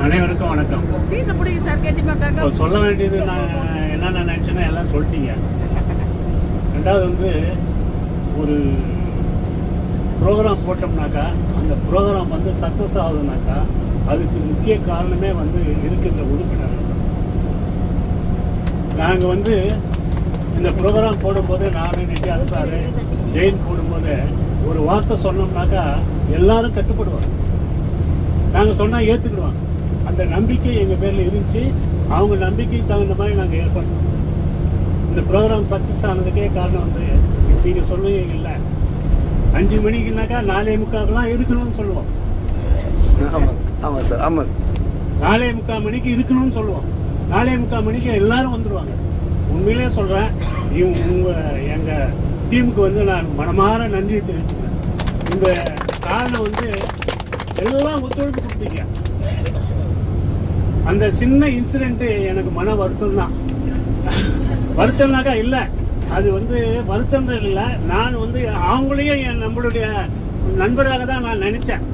அனைவருக்கும் வணக்கம். சொல்ல வேண்டியது நான் என்னென்ன நினச்சேன்னா எல்லாம் சொல்லிட்டீங்க. ரெண்டாவது வந்து ஒரு ப்ரோக்ராம் போட்டோம்னாக்கா அந்த ப்ரோக்ராம் வந்து சக்ஸஸ் ஆகுதுனாக்கா அதுக்கு முக்கிய காரணமே வந்து இருக்கின்ற உறுப்பினர்கள். நாங்கள் வந்து இந்த ப்ரோக்ராம் போடும்போது நான் நித்யா சார் ஜெயின் போடும்போது ஒரு வார்த்தை சொன்னோம்னாக்கா எல்லாரும் கட்டுப்படுவாங்க. நாங்கள் சொன்னால் ஏற்றுக்கிடுவாங்க. அந்த நம்பிக்கை எங்கள் பேரில் இருந்துச்சு. அவங்க நம்பிக்கைக்கு தகுந்த மாதிரி நாங்கள் ஏற்படுத்தோம். இந்த ப்ரோக்ராம் சக்ஸஸ் ஆனதுக்கே காரணம் வந்து நீங்கள் சொல்லுவீங்கல்ல, 5 மணிக்குனாக்கா 4:45 இருக்கணும்னு சொல்லுவோம். ஆமாம் சார், ஆமாம். 4:45 மணிக்கு இருக்கணும்னு சொல்லுவோம். 4:45 மணிக்கு எல்லாரும் வந்துடுவாங்க. உண்மையிலே சொல்கிறேன், எங்கள் டீமுக்கு வந்து நான் மனமாற நன்றி தெரிவிச்சுக்கிறேன். இந்த காரணம் வந்து எல்லாம் ஒத்துழைப்பு கொடுத்தீங்க. அந்த சின்ன இன்சிடென்ட்டு எனக்கு மன வருத்தம் தான். வருத்தம்னாக்கா இல்லை, அது வந்து வருத்தம் இல்லை. நான் வந்து அவங்களையும் நம்மளுடைய நண்பராக தான் நான் நினச்சேன்.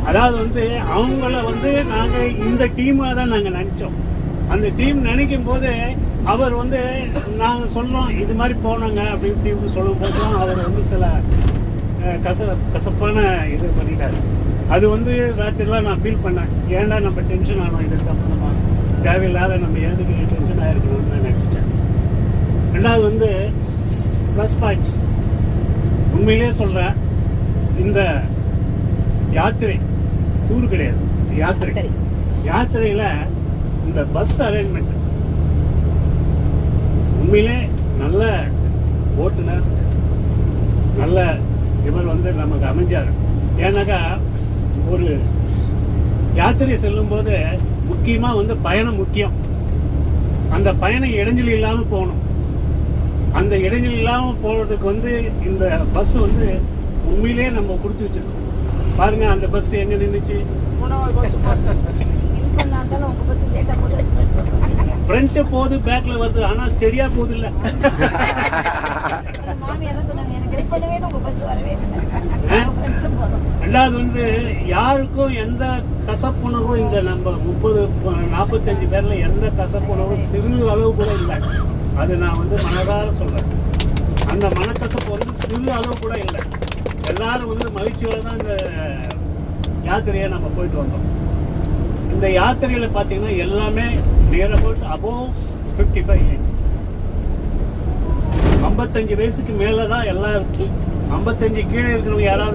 அதாவது வந்து அவங்கள வந்து நாங்கள் இந்த டீமாக தான் நாங்கள் நினச்சோம். அந்த டீம் நினைக்கும் போது அவர் வந்து நாங்கள் சொல்கிறோம் இது மாதிரி போனாங்க அப்படி இப்படி சொல்லும் போது தான் அவர் வந்து சில கசப்பான இது பண்ணிட்டார். அது வந்து ராத்திரிலாம் நான் ஃபீல் பண்ணேன். ஏன்டா நம்ம டென்ஷன் ஆனோம், இதுக்கு அப்புறம் நம்ம தேவையில்லாத நம்ம எதுக்கு டென்ஷன் ஆகிருக்கணும்னு நான் நினச்சேன். ரெண்டாவது வந்து ப்ளஸ் பாயிண்ட்ஸ். உண்மையிலே சொல்கிறேன், இந்த யாத்திரை டூர் கிடையாது, யாத்திரையில் இந்த பஸ் அரேஞ்ச்மெண்ட் உண்மையிலே நல்ல ஓட்டுநர், நல்ல இவர் வந்து நமக்கு அமைஞ்சார். ஏன்னாக்கா ஒரு யாத்திரை செல்லும்போது முக்கியமாக வந்து பயணம் முக்கியம். அந்த பயணம் இடைஞ்சல் இல்லாமல் போகணும். அந்த இடைஞ்சல் இல்லாமல் போகிறதுக்கு வந்து இந்த பஸ் வந்து உண்மையிலே நம்ம கொடுத்து வச்சிருக்கோம். பாருங்க, அந்த பஸ் எங்கே நின்றுச்சு? ஃப்ரண்ட்டு போகுது, பேக்கில் வருது, ஆனால் ஸ்டெடியாக போகுது இல்லை. ரெண்டாவது வந்து யாருக்கும் எந்த கசப்புணர்வும் இந்த நம்ம 30-45 பேரில் எந்த கசப்புணர்வும் சிறு அளவு கூட இல்லை. அது நான் வந்து மனதார சொல்கிறேன். அந்த மனக்கசப்பு வந்து சிறு அளவு கூட இல்லை. எல்லாரும் வந்து மகிழ்ச்சியோடு தான் இந்த யாத்திரையை நம்ம போயிட்டு வந்தோம். இந்த யாத்திரையில் பார்த்தீங்கன்னா எல்லாமே நியர் அபவுட் அபோவ் 55 ஏஜ். 55 வயசுக்கு மேலே தான் எல்லாம் இருக்கும். 55 கீழே இருக்கிறவங்க யாராவது